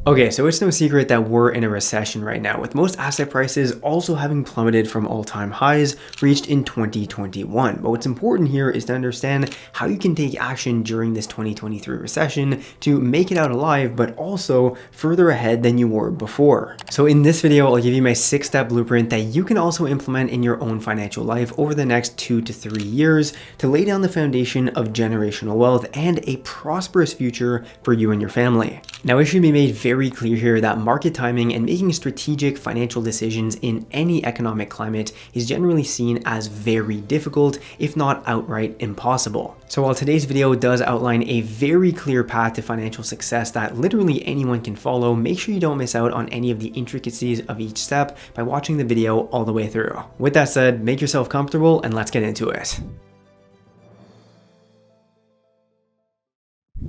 Okay, so it's no secret that we're in a recession right now, with most asset prices also having plummeted from all-time highs reached in 2021. But what's important here is to understand how you can take action during this 2023 recession to make it out alive, but also further ahead than you were before. So in this video, I'll give you my 6-step blueprint that you can also implement in your own financial life over the next 2 to 3 years to lay down the foundation of generational wealth and a prosperous future for you and your family. Now, it should be made very clear here that market timing and making strategic financial decisions in any economic climate is generally seen as very difficult, if not outright impossible. So while today's video does outline a very clear path to financial success that literally anyone can follow, make sure you don't miss out on any of the intricacies of each step by watching the video all the way through. With that said, make yourself comfortable and let's get into it.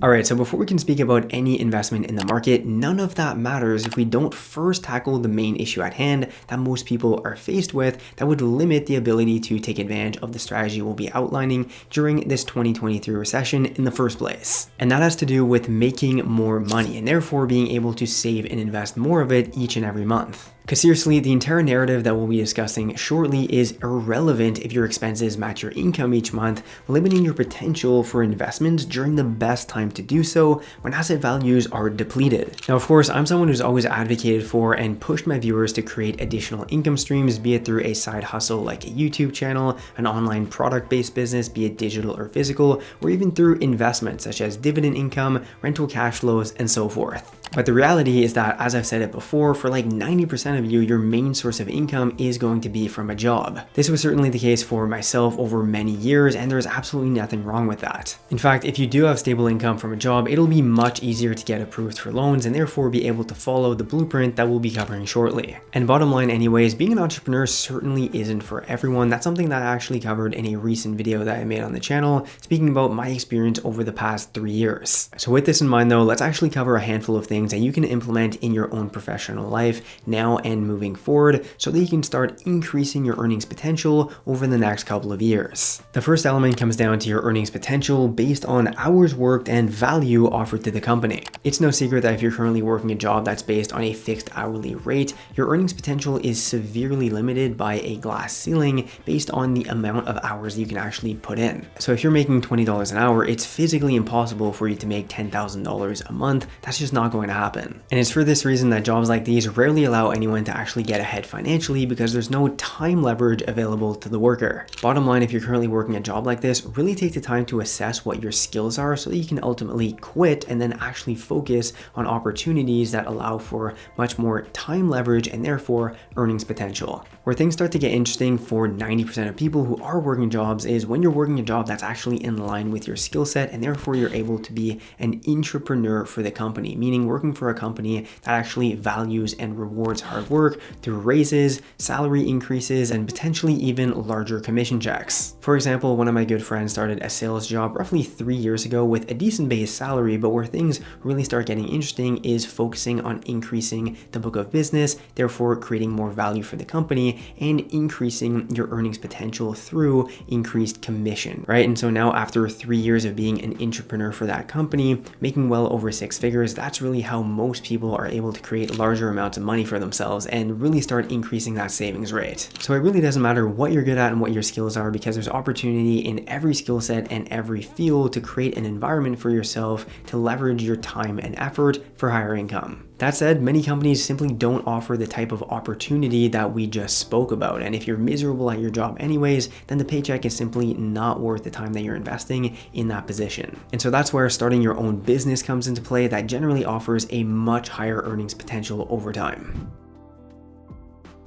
Alright, so before we can speak about any investment in the market, none of that matters if we don't first tackle the main issue at hand that most people are faced with that would limit the ability to take advantage of the strategy we'll be outlining during this 2023 recession in the first place. And that has to do with making more money and therefore being able to save and invest more of it each and every month. Because seriously, the entire narrative that we'll be discussing shortly is irrelevant if your expenses match your income each month, limiting your potential for investments during the best time to do so when asset values are depleted. Now, of course, I'm someone who's always advocated for and pushed my viewers to create additional income streams, be it through a side hustle like a YouTube channel, an online product-based business, be it digital or physical, or even through investments such as dividend income, rental cash flows, and so forth. But the reality is that, as I've said it before, for like 90% of you, your main source of income is going to be from a job. This was certainly the case for myself over many years, and there's absolutely nothing wrong with that. In fact, if you do have stable income from a job, it'll be much easier to get approved for loans and therefore be able to follow the blueprint that we'll be covering shortly. And bottom line anyways, being an entrepreneur certainly isn't for everyone. That's something that I actually covered in a recent video that I made on the channel, speaking about my experience over the past 3 years. So with this in mind though, let's actually cover a handful of things that you can implement in your own professional life now and moving forward so that you can start increasing your earnings potential over the next couple of years. The first element comes down to your earnings potential based on hours worked and value offered to the company. It's no secret that if you're currently working a job that's based on a fixed hourly rate, your earnings potential is severely limited by a glass ceiling based on the amount of hours you can actually put in. So if you're making $20 an hour, it's physically impossible for you to make $10,000 a month. That's just not going to happen. And it's for this reason that jobs like these rarely allow anyone to actually get ahead financially because there's no time leverage available to the worker. Bottom line, if you're currently working a job like this, really take the time to assess what your skills are so that you can ultimately quit and then actually focus on opportunities that allow for much more time leverage and therefore earnings potential. Where things start to get interesting for 90% of people who are working jobs is when you're working a job that's actually in line with your skill set and therefore you're able to be an entrepreneur for the company, meaning working for a company that actually values and rewards hard work through raises, salary increases, and potentially even larger commission checks. For example, one of my good friends started a sales job roughly 3 years ago with a decent base salary, but where things really start getting interesting is focusing on increasing the book of business, therefore creating more value for the company and increasing your earnings potential through increased commission, right? And so now after 3 years of being an entrepreneur for that company, making well over 6 figures, that's really how most people are able to create larger amounts of money for themselves and really start increasing that savings rate. So it really doesn't matter what you're good at and what your skills are because there's opportunity in every skill set and every field to create an environment for yourself to leverage your time and effort for higher income. That said, many companies simply don't offer the type of opportunity that we just spoke about. And if you're miserable at your job anyways, then the paycheck is simply not worth the time that you're investing in that position. And so that's where starting your own business comes into play that generally offers a much higher earnings potential over time.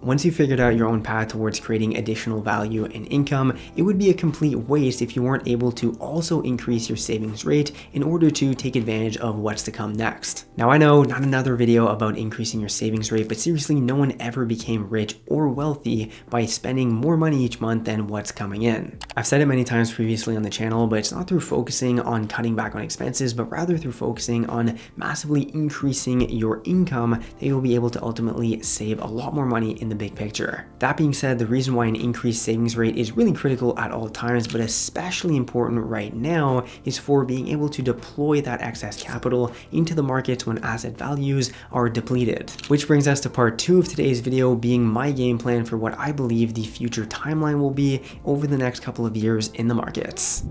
Once you've figured out your own path towards creating additional value and income, it would be a complete waste if you weren't able to also increase your savings rate in order to take advantage of what's to come next. Now I know, not another video about increasing your savings rate, but seriously, no one ever became rich or wealthy by spending more money each month than what's coming in. I've said it many times previously on the channel, but it's not through focusing on cutting back on expenses, but rather through focusing on massively increasing your income that you'll be able to ultimately save a lot more money in the big picture. That being said, the reason why an increased savings rate is really critical at all times, but especially important right now, is for being able to deploy that excess capital into the markets when asset values are depleted. Which brings us to part 2 of today's video, being my game plan for what I believe the future timeline will be over the next couple of years in the markets.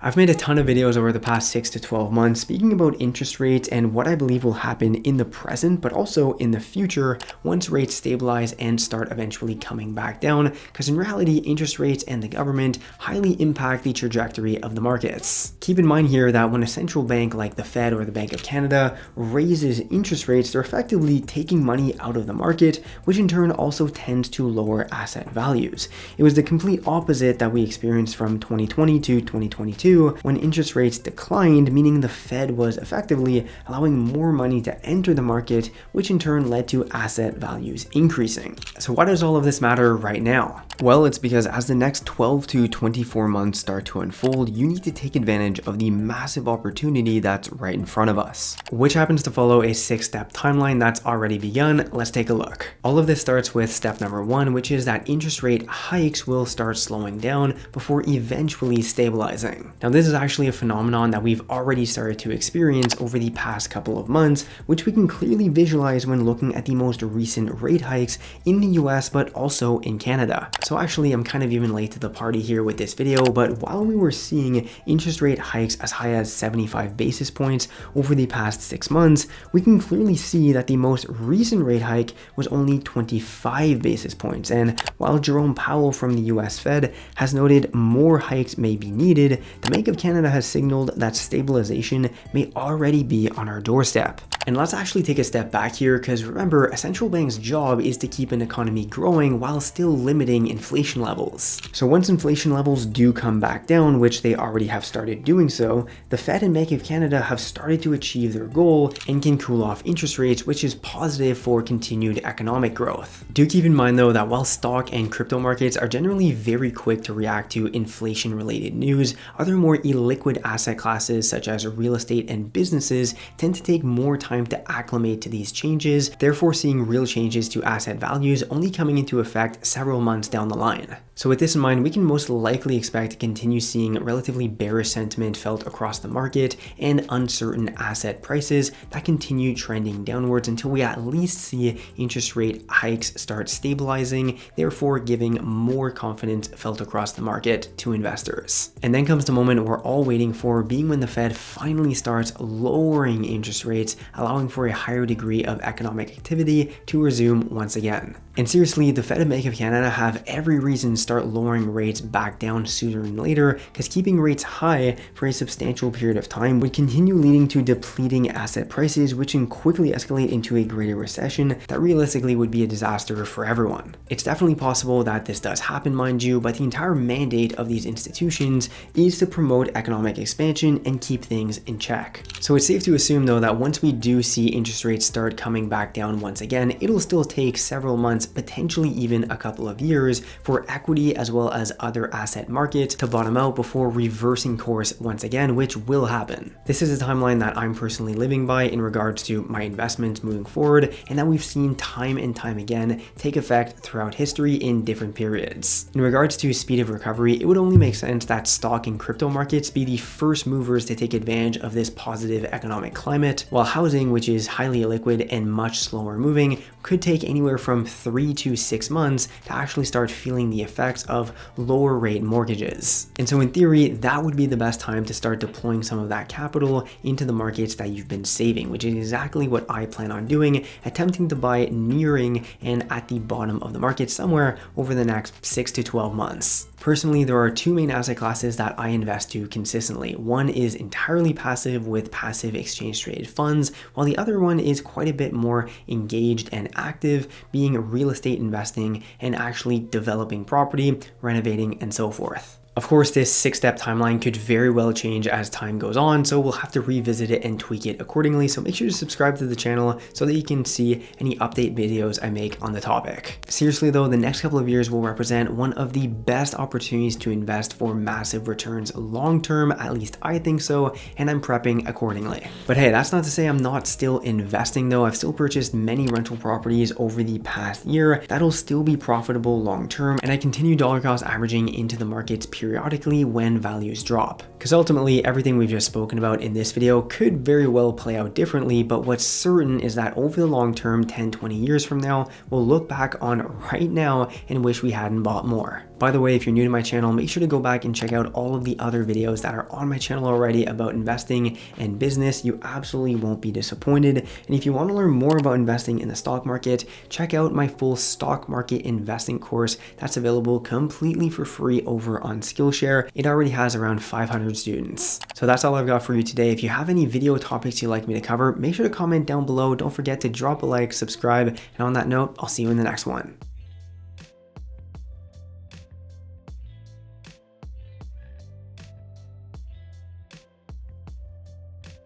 I've made a ton of videos over the past 6 to 12 months speaking about interest rates and what I believe will happen in the present, but also in the future once rates stabilize and start eventually coming back down, because in reality, interest rates and the government highly impact the trajectory of the markets. Keep in mind here that when a central bank like the Fed or the Bank of Canada raises interest rates, they're effectively taking money out of the market, which in turn also tends to lower asset values. It was the complete opposite that we experienced from 2020 to 2022, when interest rates declined, meaning the Fed was effectively allowing more money to enter the market, which in turn led to asset values increasing. So why does all of this matter right now? Well, it's because as the next 12 to 24 months start to unfold, you need to take advantage of the massive opportunity that's right in front of us, which happens to follow a 6-step timeline that's already begun. Let's take a look. All of this starts with step number 1, which is that interest rate hikes will start slowing down before eventually stabilizing. Now, this is actually a phenomenon that we've already started to experience over the past couple of months, which we can clearly visualize when looking at the most recent rate hikes in the US, but also in Canada. So actually, I'm kind of even late to the party here with this video, but while we were seeing interest rate hikes as high as 75 basis points over the past 6 months, we can clearly see that the most recent rate hike was only 25 basis points. And while Jerome Powell from the US Fed has noted more hikes may be needed, the Bank of Canada has signaled that stabilization may already be on our doorstep. And let's actually take a step back here, because remember, a central bank's job is to keep an economy growing while still limiting inflation levels. So once inflation levels do come back down, which they already have started doing so, the Fed and Bank of Canada have started to achieve their goal and can cool off interest rates, which is positive for continued economic growth. Do keep in mind though that while stock and crypto markets are generally very quick to react to inflation-related news, other more illiquid asset classes such as real estate and businesses tend to take more time to acclimate to these changes, therefore seeing real changes to asset values only coming into effect several months down the line. So with this in mind, we can most likely expect to continue seeing relatively bearish sentiment felt across the market and uncertain asset prices that continue trending downwards until we at least see interest rate hikes start stabilizing, therefore giving more confidence felt across the market to investors. And then comes the moment we're all waiting for, being when the Fed finally starts lowering interest rates, allowing for a higher degree of economic activity to resume once again. And seriously, the Fed and Bank of Canada have every reason to start lowering rates back down sooner than later, because keeping rates high for a substantial period of time would continue leading to depleting asset prices, which can quickly escalate into a greater recession that realistically would be a disaster for everyone. It's definitely possible that this does happen, mind you, but the entire mandate of these institutions is to promote economic expansion and keep things in check. So it's safe to assume though that once we do see interest rates start coming back down once again, it'll still take several months, potentially even a couple of years, for equity as well as other asset markets to bottom out before reversing course once again, which will happen. This is a timeline that I'm personally living by in regards to my investments moving forward, and that we've seen time and time again take effect throughout history in different periods. In regards to speed of recovery, it would only make sense that stock and crypto markets be the first movers to take advantage of this positive economic climate, while housing, which is highly illiquid and much slower moving, could take anywhere from 3 to 6 months to actually start feeling the effects of lower rate mortgages. And so in theory, that would be the best time to start deploying some of that capital into the markets that you've been saving, which is exactly what I plan on doing, attempting to buy nearing and at the bottom of the market somewhere over the next 6 to 12 months. Personally, there are 2 main asset classes that I invest to consistently. One is entirely passive with passive exchange traded funds, while the other one is quite a bit more engaged and active, being real estate investing and actually developing property, renovating, and so forth. Of course, this 6-step timeline could very well change as time goes on, so we'll have to revisit it and tweak it accordingly. So make sure to subscribe to the channel so that you can see any update videos I make on the topic. Seriously though, the next couple of years will represent one of the best opportunities to invest for massive returns long term, at least I think so, and I'm prepping accordingly. But hey, that's not to say I'm not still investing though. I've still purchased many rental properties over the past year that'll still be profitable long term, and I continue dollar cost averaging into the markets periodically when values drop. Because ultimately, everything we've just spoken about in this video could very well play out differently, but what's certain is that over the long term, 10, 20 years from now, we'll look back on right now and wish we hadn't bought more. By the way, if you're new to my channel, make sure to go back and check out all of the other videos that are on my channel already about investing and business. You absolutely won't be disappointed. And if you want to learn more about investing in the stock market, check out my full stock market investing course that's available completely for free over on Skillshare. It already has around 500 students. So that's all I've got for you today. If you have any video topics you'd like me to cover, make sure to comment down below. Don't forget to drop a like, subscribe, and on that note, I'll see you in the next one.